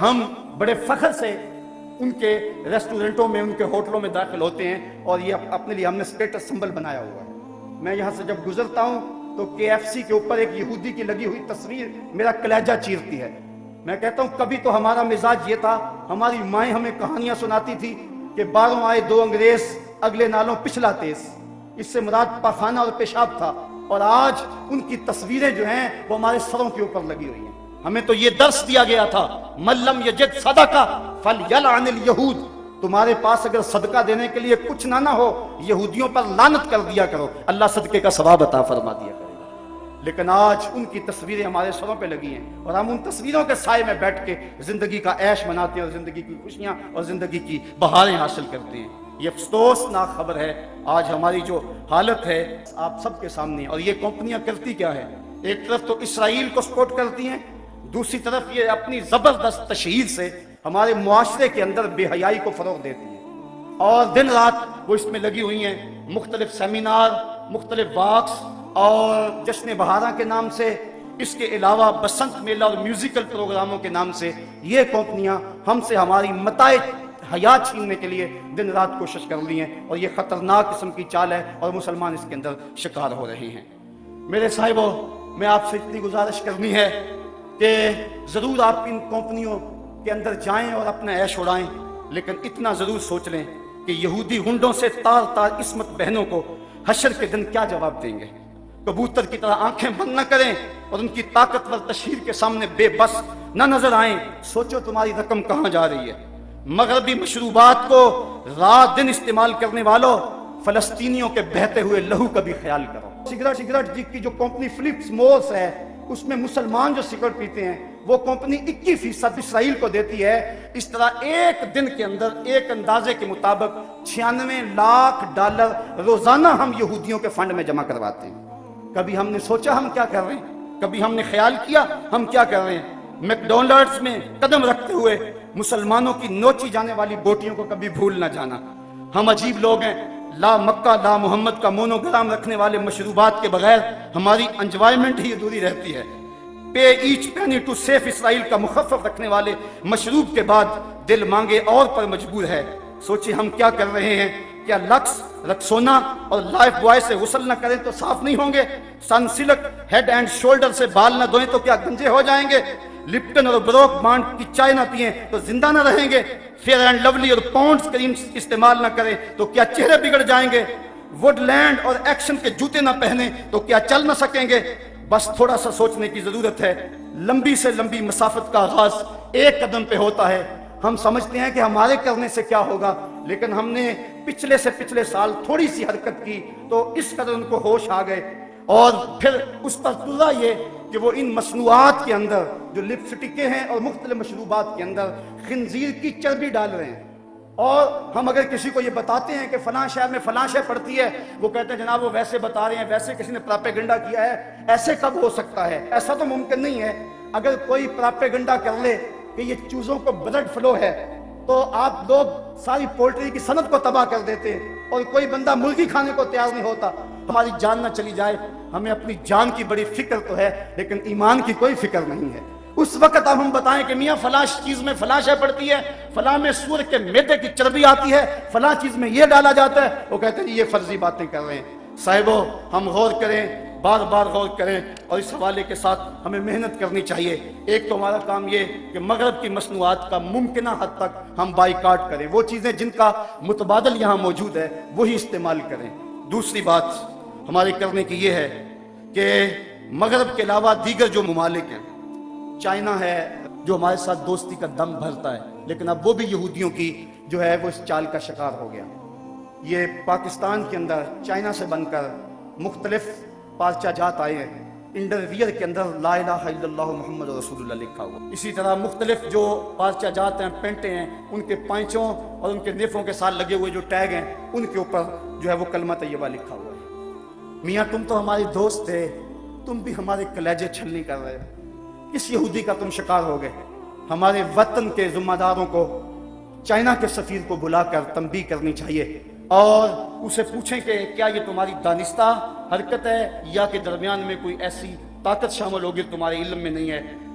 ہم بڑے فخر سے ان کے ریسٹورنٹوں میں، ان کے ہوٹلوں میں داخل ہوتے ہیں اور یہ اپنے لیے ہم نے اسٹیٹس سمبل بنایا ہوا ہے۔ میں یہاں سے جب گزرتا ہوں تو KFC کے اوپر ایک یہودی کی لگی ہوئی تصویر میرا کلیجہ چیرتی ہے۔ میں کہتا ہوں کبھی تو ہمارا مزاج یہ تھا، ہماری مائیں ہمیں کہانیاں سناتی تھی کہ باروں آئے دو انگریز، اگلے نالوں پچھلا تیز۔ اس سے مراد پاخانہ اور پیشاب تھا، اور آج ان کی تصویریں جو ہیں وہ ہمارے سروں کے اوپر لگی ہوئی ہیں۔ ہمیں تو یہ درس دیا گیا تھا، من لم یجد صدقہ فلیلعن الیہود، تمہارے پاس اگر صدقہ دینے کے لیے کچھ نہ ہو، یہودیوں پر لعنت کر دیا کرو، اللہ صدقے کا ثواب عطا فرما دیا کرے گا۔ لیکن آج ان کی تصویریں ہمارے سروں پہ لگی ہیں، اور ہم ان تصویروں کے سائے میں بیٹھ کے زندگی کا عیش مناتے ہیں اور زندگی کی خوشیاں اور زندگی کی بہاریں حاصل کرتے ہیں۔ یہ افسوسناک خبر ہے آج ہماری جو حالت ہے آپ سب کے سامنے۔ اور یہ کمپنیاں کرتی کیا ہے؟ ایک طرف تو اسرائیل کو سپورٹ کرتی ہیں، دوسری طرف یہ اپنی زبردست تشہیر سے ہمارے معاشرے کے اندر بے حیائی کو فروغ دیتی ہیں، اور دن رات وہ اس میں لگی ہوئی ہیں۔ مختلف سیمینار، مختلف واکس اور جشن بہارہ کے نام سے، اس کے علاوہ بسنت میلہ اور میوزیکل پروگراموں کے نام سے یہ کمپنیاں ہم سے ہماری متاع حیات چھیننے کے لیے دن رات کوشش کر لی ہیں، اور یہ خطرناک قسم کی چال ہے اور مسلمان اس کے اندر شکار ہو رہے ہیں۔ میرے صاحبوں، میں آپ سے اتنی گزارش کرنی ہے کہ ضرور آپ ان کمپنیوں کے اندر جائیں اور اپنا عیش اڑائیں، لیکن اتنا ضرور سوچ لیں کہ یہودی ہنڈوں سے تار تار عصمت بہنوں کو حشر کے دن کیا جواب دیں گے۔ کبوتر کی طرح آنکھیں بند نہ کریں اور ان کی طاقتور تشہیر کے سامنے بے بس نہ نظر آئیں۔ سوچو تمہاری رقم کہاں جا رہی ہے۔ مغربی مشروبات کو رات دن استعمال کرنے والوں، فلسطینیوں کے بہتے ہوئے لہو کا بھی خیال کرو۔ سگریٹ کی جو کمپنی فلپس مورس ہے، اس میں مسلمان جو سگریٹ پیتے ہیں وہ کمپنی 21% اسرائیل کو دیتی ہے۔ اس طرح ایک دن کے اندر ایک اندازے کے مطابق 96 لاکھ ڈالر روزانہ ہم یہودیوں کے فنڈ میں جمع کرواتے ہیں۔ کبھی ہم نے سوچا ہم کیا کر رہے ہیں؟ کبھی ہم نے خیال کیا ہم کیا کر رہے ہیں؟ میکڈونلڈز میں قدم رکھتے ہوئے مسلمانوں کی نوچی جانے والی بوٹیوں کو کبھی بھول نہ جانا۔ ہم عجیب لوگ ہیں، لا مکہ لا محمد کا مونوگرام رکھنے والے مشروبات کے بغیر ہماری انجوائمنٹ ہی ادھوری رہتی ہے۔ پے ایچ پینی ٹو سیف اسرائیل کا مخفف رکھنے والے مشروب کے بعد دل مانگے اور پر مجبور ہے۔ سوچیں ہم کیا کر رہے ہیں؟ کیا لکس، رکسونا اور لائف بوائے سے غسل نہ کریں تو صاف نہیں ہوں گے؟ سن سلک ہیڈ اینڈ شولڈر سے بال نہ دھوئیں تو کیا گنجے ہو جائیں گے؟ لپٹن اور بروک بانڈ کی چائے نہ پئیں تو زندہ نہ رہیں گے؟ فیئر اینڈ لولی اور پونڈز کریم استعمال نہ کریں تو کیا چہرے بگڑ جائیں گے؟ ووڈ لینڈ اور ایکشن کے جوتے نہ پہنیں تو کیا چل نہ سکیں گے؟ بس تھوڑا سا سوچنے کی ضرورت ہے۔ لمبی سے لمبی مسافت کا آغاز ایک قدم پہ ہوتا ہے۔ ہم سمجھتے ہیں کہ ہمارے کرنے سے کیا ہوگا، لیکن ہم نے پچھلے سے پچھلے سال تھوڑی سی حرکت کی تو اس قدر ان کو ہوش آ گئے، اور پھر اس پر تلا یہ کہ وہ ان مصنوعات کے اندر جو لپسٹکیں ہیں اور مختلف مشروبات کے اندر خنزیر کی چربی ڈال رہے ہیں۔ اور ہم اگر کسی کو یہ بتاتے ہیں کہ فلاں شہر میں فلاں شے پڑتی ہے، وہ کہتے ہیں جناب وہ ویسے بتا رہے ہیں، ویسے کسی نے پراپیگنڈا کیا ہے، ایسے کب ہو سکتا ہے؟ ایسا تو ممکن نہیں ہے۔ اگر کوئی پراپیگنڈا کر لے کہ یہ چوزوں کو بلڈ فلو ہے تو آپ لوگ ساری پولٹری کی صنعت کو تباہ کر دیتے، اور کوئی بندہ مرغی کھانے کو تیار نہیں ہوتا۔ ہماری جان نہ چلی جائے، ہمیں اپنی جان کی بڑی فکر تو ہے لیکن ایمان کی کوئی فکر نہیں ہے۔ اس وقت اب ہم بتائیں کہ میاں فلاں چیز میں فلاں شے پڑتی ہے، فلاں میں سور کے میدے کی چربی آتی ہے، فلاں چیز میں یہ ڈالا جاتا ہے، وہ کہتے ہیں یہ فرضی باتیں کر رہے ہیں۔ صاحبو، ہم غور کریں، بار بار غور کریں، اور اس حوالے کے ساتھ ہمیں محنت کرنی چاہیے۔ ایک تو ہمارا کام یہ کہ مغرب کی مصنوعات کا ممکنہ حد تک ہم بائیکاٹ کریں، وہ چیزیں جن کا متبادل یہاں موجود ہے وہی استعمال کریں۔ دوسری بات ہمارے کرنے کی یہ ہے کہ مغرب کے علاوہ دیگر جو ممالک ہیں، چائنا ہے جو ہمارے ساتھ دوستی کا دم بھرتا ہے، لیکن اب وہ بھی یہودیوں کی جو ہے وہ اس چال کا شکار ہو گیا۔ یہ پاکستان کے اندر چائنا سے بن کر مختلف پارچہ جات آئے ہیں، انڈرویئر کے اندر لا الہ الا اللہ محمد رسول اللہ لکھا ہوا۔ اسی طرح مختلف جو پارچہ جات ہیں، پینٹیں ہیں، ان کے پائچوں اور ان کے نیفوں کے ساتھ لگے ہوئے جو ٹیگ ہیں ان کے اوپر جو ہے وہ کلمہ طیبہ لکھا ہوا ہے۔ میاں تم تو ہمارے دوست تھے، تم بھی ہمارے کلیجے چھلنی کر رہے ہو۔ کس یہودی کا تم شکار ہو گئے؟ ہمارے وطن کے ذمہ داروں کو، چائنا کے سفیر کو بلا کر تنبیہ کرنی چاہیے اور اسے پوچھیں کہ کیا یہ تمہاری دانستہ حرکت ہے یا کہ درمیان میں کوئی ایسی طاقت شامل ہوگی تمہارے علم میں نہیں ہے۔